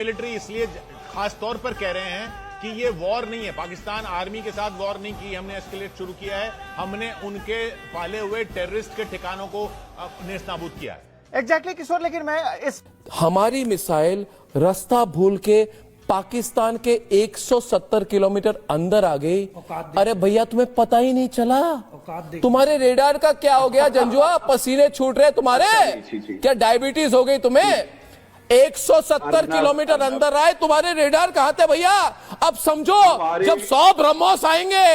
Military इसलिए खास तौर पर कह रहे हैं कि ये वॉर नहीं है, पाकिस्तान आर्मी के साथ वॉर नहीं की, हमने एस्केलेट शुरू किया है, हमने उनके पाले हुए टेररिस्ट के ठिकानों को नेस्तनाबूद किया है। एग्जैक्टली किशोर, लेकिन मैं इस हमारी मिसाइल रास्ता भूल के पाकिस्तान के 170 किलोमीटर अंदर आ गई। अरे भैया तुम्हें पता ही नहीं चला? तुम्हारे रेडार का क्या हो गया जंजुआ? पसीने छूट रहे तुम्हारे? क्या डायबिटीज हो गई तुम्हें? 170 किलोमीटर अंदर आए, तुम्हारे रेडार कहां थे भैया? अब समझो, जब 100 ब्रह्मोस आएंगे,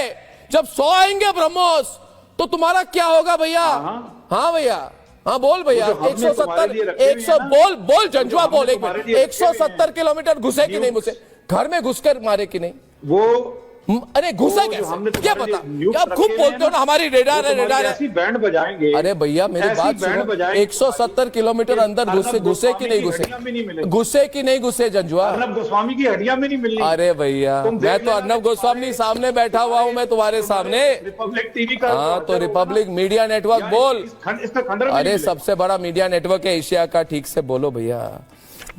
जब 100 आएंगे ब्रह्मोस, तो तुम्हारा क्या होगा भैया? हाँ भैया, हाँ बोल भैया। 170 100 बोल जंजुआ बोल। 170 किलोमीटर घुसे कि नहीं घुसे? घर में घुसकर मारे कि नहीं? वो अरे घुसे कैसे? क्या पता? आप खूब बोलते हो ना हमारी रेडार है, रेडार है। ऐसी बैंड बजाएंगे। अरे भैया मेरी बात सुनो, 170 किलोमीटर अंदर घुसे कि नहीं घुसे? घुसे कि नहीं घुसे जंजुआ? अर्नब गोस्वामी की हड्डियां में नहीं मिलनी। अरे भैया मैं तो अर्नब गोस्वामी सामने बैठा हुआ हूँ, मैं तुम्हारे सामने। रिपब्लिक टीवी का। हाँ तो रिपब्लिक मीडिया नेटवर्क बोल। इसका खंडन। अरे सबसे बड़ा मीडिया नेटवर्क है एशिया का, ठीक से बोलो भैया।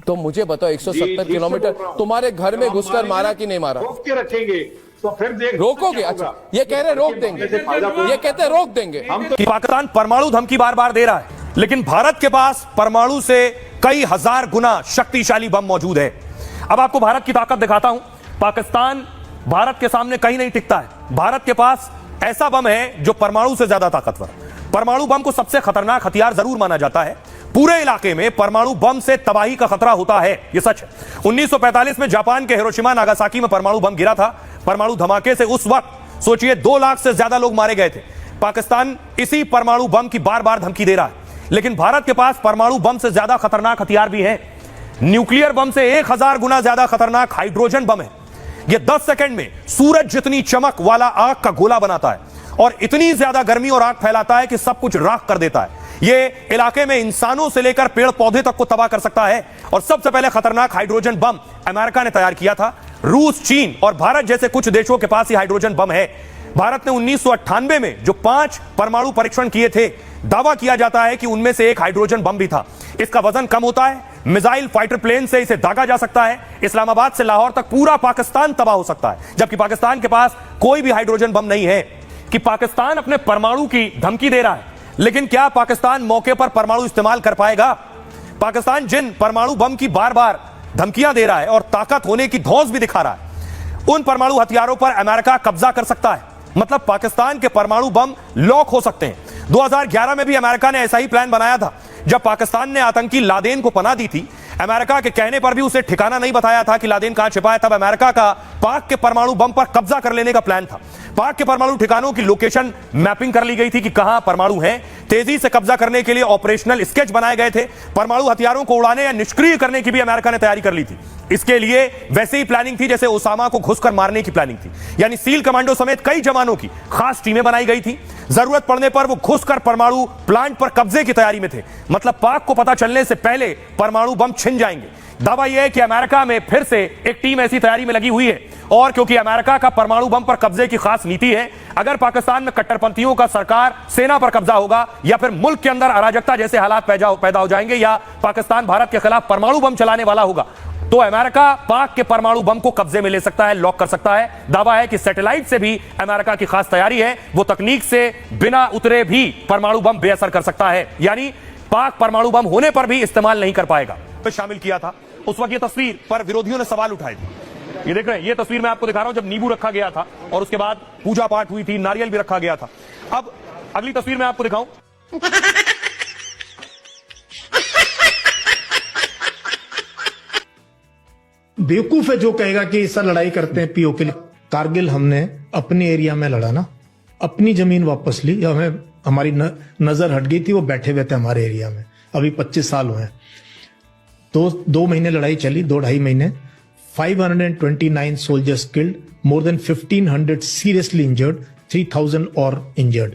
तो मुझे बताओ 170 किलोमीटर तुम्हारे घर में घुसकर मारा कि नहीं मारा? रोक के रखेंगे तो फिर देख रोकोगे? अच्छा ये कह रहे रोक देंगे, ये कहते हैं रोक देंगे। कि पाकिस्तान परमाणु धमकी बार बार दे रहा है, लेकिन भारत के पास परमाणु से कई हजार गुना शक्तिशाली बम मौजूद है। अब आपको भारत की ताकत दिखाता हूं। पाकिस्तान भारत के सामने कहीं नहीं टिकता है। भारत के पास ऐसा बम है जो परमाणु से ज्यादा ताकतवर। परमाणु बम को सबसे खतरनाक हथियार जरूर माना जाता है। पूरे इलाके में परमाणु बम से तबाही का खतरा होता है, यह सच है। 1945 में जापान के हिरोशिमा नागासाकी में परमाणु बम गिरा था। परमाणु धमाके से उस वक्त सोचिए 2 लाख से ज्यादा लोग मारे गए थे। पाकिस्तान इसी परमाणु बम की बार बार धमकी दे रहा है, लेकिन भारत के पास परमाणु बम से ज्यादा खतरनाक हथियार भी है। न्यूक्लियर बम से 1000 गुना ज्यादा खतरनाक हाइड्रोजन बम है। यह 10 सेकंड में सूरज जितनी चमक वाला आग का गोला बनाता है और इतनी ज्यादा गर्मी और आग फैलाता है कि सब कुछ राख कर देता है। यह इलाके में इंसानों से लेकर पेड़ पौधे तक को तबाह कर सकता है। और सबसे पहले खतरनाक हाइड्रोजन बम अमेरिका ने तैयार किया था। रूस, चीन और भारत जैसे कुछ देशों के पास ही हाइड्रोजन बम है। भारत ने 1998 में जो 5 परमाणु परीक्षण किए थे, दावा किया जाता है कि उनमें से एक हाइड्रोजन बम भी था। इसका वजन कम होता है, मिसाइल फाइटर प्लेन से इसे दागा जा सकता है। इस्लामाबाद से लाहौर तक पूरा पाकिस्तान तबाह हो सकता है, जबकि पाकिस्तान के पास कोई भी हाइड्रोजन बम नहीं है। कि पाकिस्तान अपने परमाणु की धमकी दे रहा है, लेकिन क्या पाकिस्तान मौके पर परमाणु इस्तेमाल कर पाएगा? पाकिस्तान जिन परमाणु बम की बार बार धमकियां दे रहा है और ताकत होने की धौंस भी दिखा रहा है, उन परमाणु हथियारों पर अमेरिका कब्जा कर सकता है। मतलब पाकिस्तान के परमाणु बम लॉक हो सकते हैं। 2011 में भी अमेरिका ने ऐसा ही प्लान बनाया था। जब पाकिस्तान ने आतंकी लादेन को पनाह दी थी, अमेरिका के कहने पर भी उसे ठिकाना नहीं बताया था कि लादेन कहां छिपा है, तब अमेरिका का पाक के परमाणु बम पर कब्जा कर लेने का प्लान था। पाक के परमाणु ठिकानों की लोकेशन मैपिंग कर ली गई थी कि कहां परमाणु हैं। तेजी से कब्जा करने के लिए ऑपरेशनल स्केच बनाए गए थे। परमाणु हथियारों को उड़ाने या निष्क्रिय करने की भी अमेरिका ने तैयारी कर ली थी। इसके लिए वैसे ही प्लानिंग थी जैसे ओसामा को घुसकर मारने की प्लानिंग थी। यानी सील कमांडो समेत कई जवानों की खास टीमें बनाई गई थी। जरूरत पड़ने पर वो घुसकर परमाणु प्लांट पर कब्जे की तैयारी में थे। मतलब पाक को पता चलने से पहले परमाणु बम छिन जाएंगे। दावा यह है कि अमेरिका में फिर से एक टीम ऐसी तैयारी में लगी हुई है। और क्योंकि अमेरिका का परमाणु बम पर कब्जे की खास नीति है, अगर पाकिस्तान में कट्टरपंथियों का सरकार सेना पर कब्जा होगा या फिर मुल्क के अंदर अराजकता जैसे हालात पैदा हो जाएंगे या पाकिस्तान भारत के खिलाफ परमाणु बम चलाने वाला होगा, तो अमेरिका पाक के परमाणु बम को कब्जे में ले सकता है, लॉक कर सकता है। दावा है कि सैटेलाइट से भी अमेरिका की खास तैयारी है। वो तकनीक से बिना उतरे भी परमाणु बम बेअसर कर सकता है। यानी पाक परमाणु बम होने पर भी इस्तेमाल नहीं कर पाएगा। तो शामिल किया था उस वक्त ये तस्वीर पर विरोधियों ने सवाल उठाए थे। ये देख रहे हैं, ये तस्वीर मैं आपको दिखा रहा हूं जब नींबू रखा गया था और उसके बाद पूजा पाठ हुई थी, नारियल भी रखा गया था। अब अगली तस्वीर मैं आपको दिखाऊं। बेवकूफ है जो कहेगा कि सर लड़ाई करते हैं पीओ के लिए। कारगिल हमने अपने एरिया में लड़ा ना, अपनी जमीन वापस ली। हमें हमारी नजर हट गई थी, वो बैठे हुए थे हमारे एरिया में। अभी 25 साल हुए हैं। तो 2 महीने लड़ाई चली, 2-2.5 महीने। 529 soldiers killed, more than 1500 seriously injured, 3000 और इंजर्ड।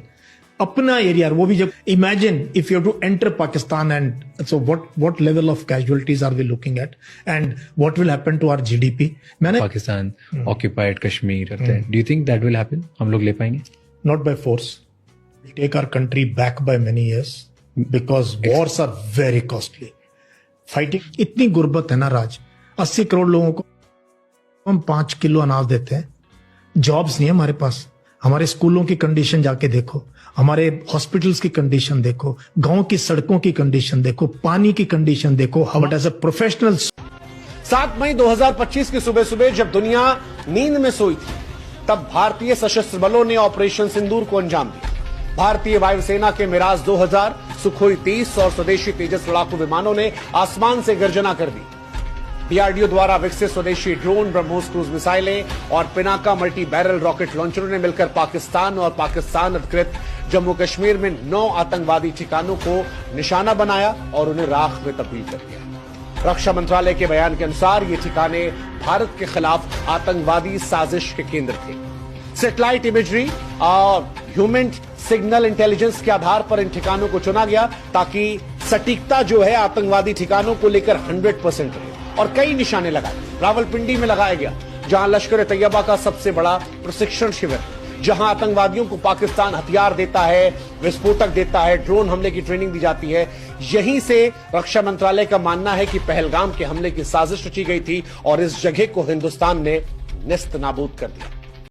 अपना एरिया, वो भी जब imagine if you have to enter Pakistan and so what level of casualties are we looking at and what will happen to our GDP. मैंने Pakistan occupied Kashmir करते हैं, do you think that will happen? हम लोग ले पाएंगे? Not by force, take our country back by many years because Wars are very costly. Fighting इतनी गुर्बत है ना राज, 80 करोड़ लोगों को हम 5 किलो अनाज देते हैं। जॉब्स नहीं है हमारे पास। हमारे स्कूलों की कंडीशन जाके देखो, हमारे हॉस्पिटल्स की कंडीशन देखो, गांव की सड़कों की कंडीशन देखो, पानी की कंडीशन देखो। बट एज अ प्रोफेशनल 7 मई 2025 की सुबह सुबह जब दुनिया नींद में सोई थी, तब भारतीय सशस्त्र बलों ने ऑपरेशन सिंदूर को अंजाम दिया। भारतीय वायुसेना के मिराज 2000, सुखोई 30 और स्वदेशी तेजस लड़ाकू विमानों ने आसमान से गर्जना कर दी। डीआरडीओ द्वारा विकसित स्वदेशी ड्रोन, ब्रह्मोस क्रूज मिसाइलें और पिनाका मल्टी बैरल रॉकेट लॉन्चरों ने मिलकर पाकिस्तान और पाकिस्तान अधिकृत जम्मू कश्मीर में 9 आतंकवादी ठिकानों को निशाना बनाया और उन्हें राख में तब्दील कर दिया। रक्षा मंत्रालय के बयान के अनुसार ये ठिकाने भारत के खिलाफ आतंकवादी साजिश के केंद्र थे। सैटेलाइट इमेजरी और ह्यूमन सिग्नल इंटेलिजेंस के आधार पर इन ठिकानों को चुना गया ताकि सटीकता जो है आतंकवादी ठिकानों को लेकर 100% रहे। और कई निशाने लगाए। रावलपिंडी में लगाया गया, जहां लश्कर तैयबा का सबसे बड़ा प्रशिक्षण शिविर, जहां आतंकवादियों को पाकिस्तान हथियार देता है, विस्फोटक देता है, ड्रोन हमले की ट्रेनिंग दी जाती है। यहीं से रक्षा मंत्रालय का मानना है कि पहलगाम के हमले की साजिश रची गई थी और इस जगह को हिंदुस्तान ने नेस्त नाबूद कर दिया।